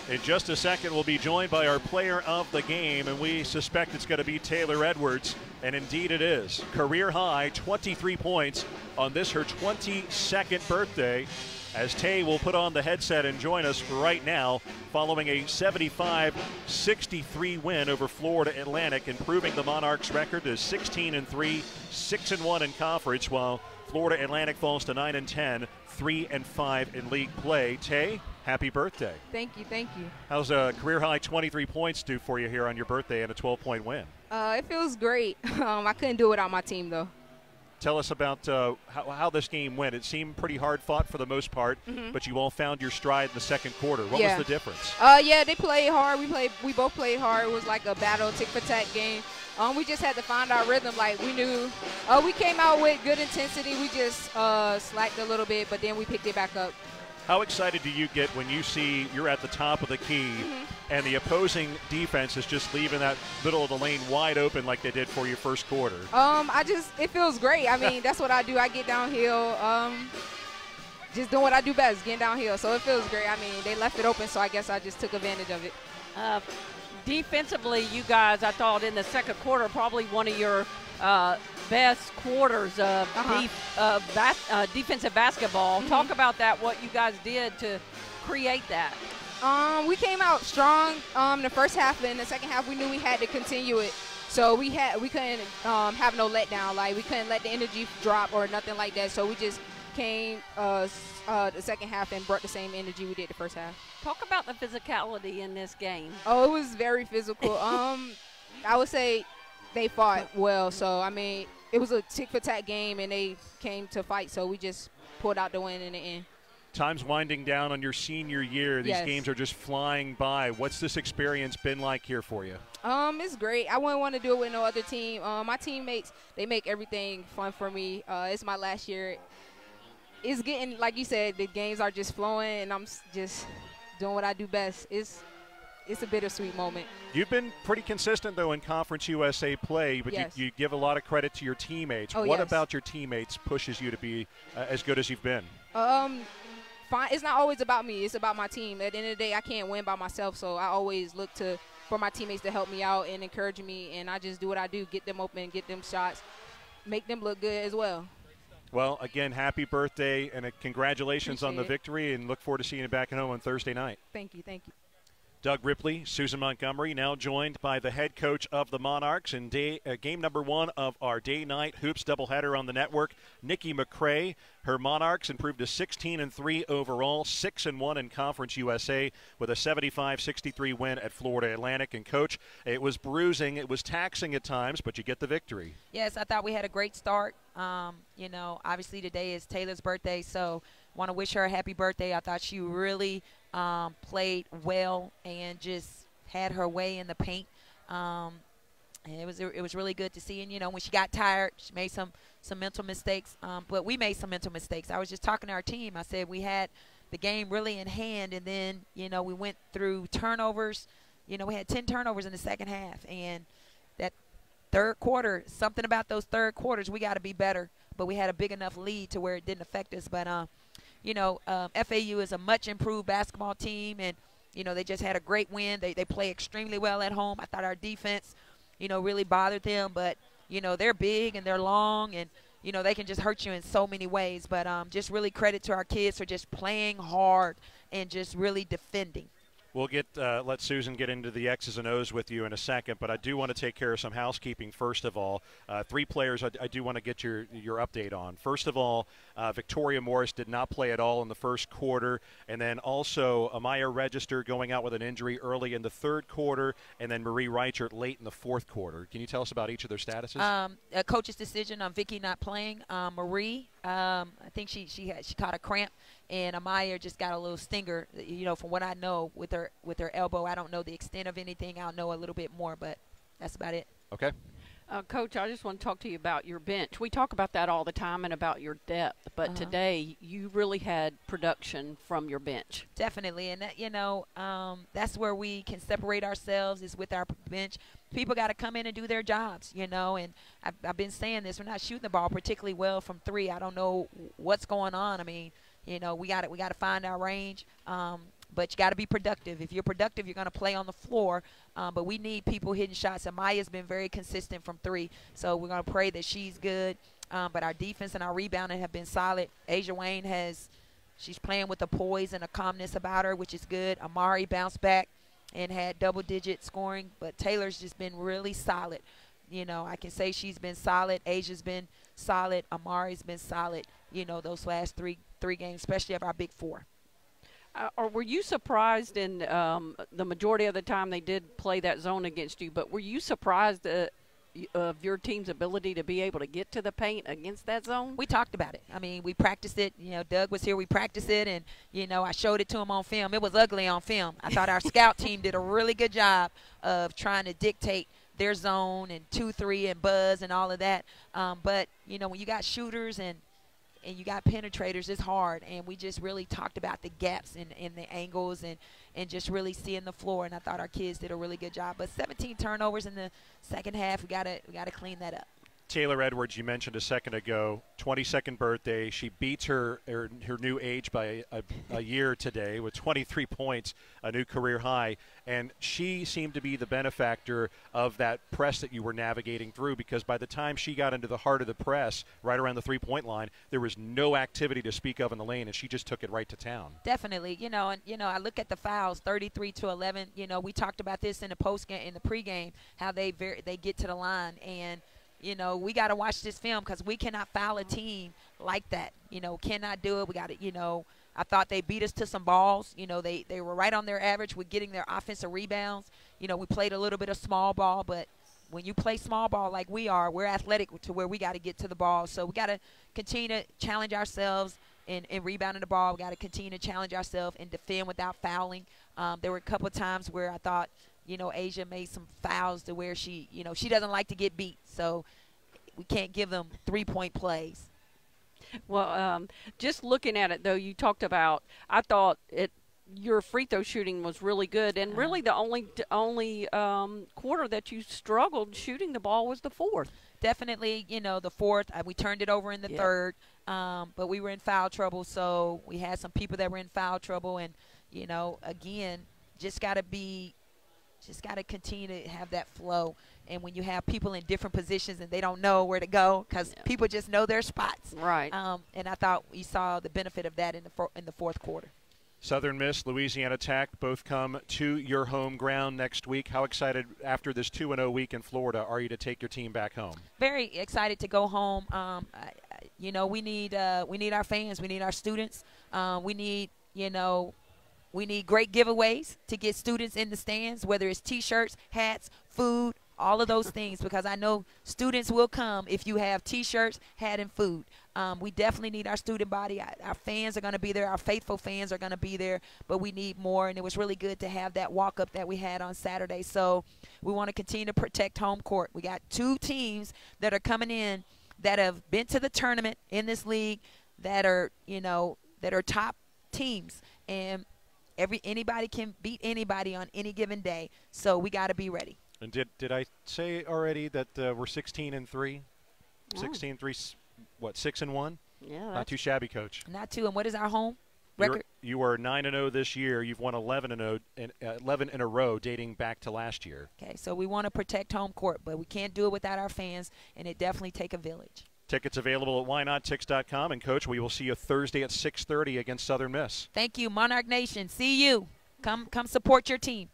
In just a second, we'll be joined by our player of the game, and we suspect it's going to be Taylor Edwards, and indeed it is. Career high, 23 points on this, her 22nd birthday, as Tay will put on the headset and join us right now following a 75-63 win over Florida Atlantic, improving the Monarchs' record to 16-3, 6-1 in conference, while Florida Atlantic falls to 9-10, 3-5 in league play. Tay, happy birthday. Thank you, thank you. How's a career-high 23 points do for you here on your birthday and a 12-point win? It feels great. I couldn't do it without my team, though. Tell us about how this game went. It seemed pretty hard-fought for the most part, but you all found your stride in the second quarter. What was the difference? Yeah, they played hard. We both played hard. It was like a battle, tick-for-tack game. We just had to find our rhythm. Like, we knew we came out with good intensity. We just slacked a little bit, but then we picked it back up. How excited do you get when you see you're at the top of the key and the opposing defense is just leaving that middle of the lane wide open like they did for your first quarter? It feels great. I mean, that's what I do. I get downhill, just doing what I do best, getting downhill. So it feels great. I mean, they left it open, so I guess I just took advantage of it. Defensively, you guys, I thought in the second quarter, probably one of your best quarters of defensive basketball. Talk about that, what you guys did to create that. We came out strong the first half, and in the second half we knew we had to continue it. So we couldn't have no letdown. Like, we couldn't let the energy drop or nothing like that. So we just came the second half and brought the same energy we did the first half. Talk about the physicality in this game. Oh, it was very physical. I would say they fought well. So, I mean, it was a tick-for-tack game, and they came to fight. So we just pulled out the win in the end. Time's winding down on your senior year. These games are just flying by. What's this experience been like here for you? It's great. I wouldn't want to do it with no other team. My teammates, they make everything fun for me. It's my last year. It's getting, like you said, the games are just flowing, and I'm just doing what I do best. It's a bittersweet moment. You've been pretty consistent, though, in Conference USA play, but you give a lot of credit to your teammates. What about your teammates pushes you to be as good as you've been? It's not always about me. It's about my team. At the end of the day, I can't win by myself, so I always look for my teammates to help me out and encourage me, and I just do what I do, get them open, get them shots, make them look good as well. Well, again, happy birthday, and congratulations on the victory, and look forward to seeing you back at home on Thursday night. Thank you, thank you. Doug Ripley, Susan Montgomery, now joined by the head coach of the Monarchs in game number one of our day-night hoops doubleheader on the network, Nikki McCray. Her Monarchs improved to 16-3 overall, 6-1 in Conference USA with a 75-63 win at Florida Atlantic. And, Coach, it was bruising, it was taxing at times, but you get the victory. Yes, I thought we had a great start. Obviously today is Taylor's birthday, so want to wish her a happy birthday. I thought she really played well and just had her way in the paint. And it was really good to see. And, when she got tired, she made some mental mistakes. But we made some mental mistakes. I was just talking to our team. I said we had the game really in hand, and then, we went through turnovers. We had 10 turnovers in the second half. And that third quarter, something about those third quarters, we got to be better. But we had a big enough lead to where it didn't affect us. But, FAU is a much improved basketball team, and, they just had a great win. They play extremely well at home. I thought our defense, really bothered them. But, they're big and they're long, and, they can just hurt you in so many ways. But just really credit to our kids for just playing hard and just really defending. We'll let Susan get into the X's and O's with you in a second, but I do want to take care of some housekeeping first of all. 3 players I do want to get your update on. First of all, Victoria Morris did not play at all in the first quarter, and then also Amaya Register going out with an injury early in the third quarter, and then Marie Reichert late in the fourth quarter. Can you tell us about each of their statuses? A coach's decision on Vicky not playing. Marie, I think she caught a cramp. And Amaya just got a little stinger, from what I know with her elbow. I don't know the extent of anything. I'll know a little bit more, but that's about it. Okay. Coach, I just want to talk to you about your bench. We talk about that all the time and about your depth, but today you really had production from your bench. Definitely, and that, that's where we can separate ourselves is with our bench. People got to come in and do their jobs, and I've been saying this. We're not shooting the ball particularly well from 3. I don't know what's going on. I mean, we got to find our range. But you got to be productive. If you're productive, you're going to play on the floor. But we need people hitting shots. And Maya's been very consistent from 3. So we're going to pray that she's good. But our defense and our rebounding have been solid. Asia Wayne she's playing with a poise and a calmness about her, which is good. Amari bounced back and had double-digit scoring. But Taylor's just been really solid. You know, I can say she's been solid. Asia's been solid. Amari's been solid, you know, those last three games, especially of our big 4. Or were you surprised in the majority of the time they did play that zone against you, but were you surprised of your team's ability to be able to get to the paint against that zone? We talked about it. I mean, we practiced it. You know, Doug was here. We practiced it, and, you know, I showed it to him on film. It was ugly on film. I thought our scout team did a really good job of trying to dictate their zone and 2-3 and buzz and all of that. But, you know, when you got shooters and you got penetrators, it's hard. And we just really talked about the gaps and the angles and just really seeing the floor. And I thought our kids did a really good job. But 17 turnovers in the second half, we gotta clean that up. Taylor Edwards, you mentioned a second ago, 22nd birthday. She beats her new age by a year today with 23 points, a new career high. And she seemed to be the benefactor of that press that you were navigating through, because by the time she got into the heart of the press, right around the three-point line, there was no activity to speak of in the lane, and she just took it right to town. Definitely. You know, and, you know, I look at the fouls, 33-11. You know, we talked about this in the postgame, in the pregame, how they get to the line. And, you know, we got to watch this film because we cannot foul a team like that. You know, cannot do it. We got to, you know, I thought they beat us to some balls. You know, they were right on their average with getting their offensive rebounds. You know, we played a little bit of small ball, but when you play small ball like we are, we're athletic to where we got to get to the ball. So we got to continue to challenge ourselves in rebounding the ball. We got to continue to challenge ourselves and defend without fouling. There were a couple of times where I thought, you know, Asia made some fouls to where she, you know, she doesn't like to get beat. So we can't give them 3-point plays. Well, just looking at it, though, you talked about, I thought your free throw shooting was really good. And really the only quarter that you struggled shooting the ball was the fourth. Definitely, you know, the fourth. We turned it over in the third, but we were in foul trouble. So we had some people that were in foul trouble. And, you know, again, just got to continue to have that flow. And when you have people in different positions and they don't know where to go because people just know their spots. Right. And I thought we saw the benefit of that in the fourth quarter. Southern Miss, Louisiana Tech, both come to your home ground next week. How excited after this 2-0 week in Florida are you to take your team back home? Very excited to go home. You know, we need our fans. We need our students. We need great giveaways to get students in the stands, whether it's T-shirts, hats, food, all of those things, because I know students will come if you have T-shirts, hat, and food. We definitely need our student body. Our fans are going to be there. Our faithful fans are going to be there, but we need more, and it was really good to have that walk-up that we had on Saturday. So we want to continue to protect home court. We got 2 teams that are coming in that have been to the tournament in this league that are top teams, and anybody can beat anybody on any given day. So we got to be ready. And did I say already that we're 16-3? 16-3, what, 6-1? Yeah, not too shabby, Coach. Not too. And what is our home record? You are 9-0 this year. You've won 11 in a row, dating back to last year. Okay, so we want to protect home court, but we can't do it without our fans, and it definitely take a village. Tickets available at whynottix.com. And, Coach, we will see you Thursday at 6:30 against Southern Miss. Thank you, Monarch Nation. See you. Come support your team.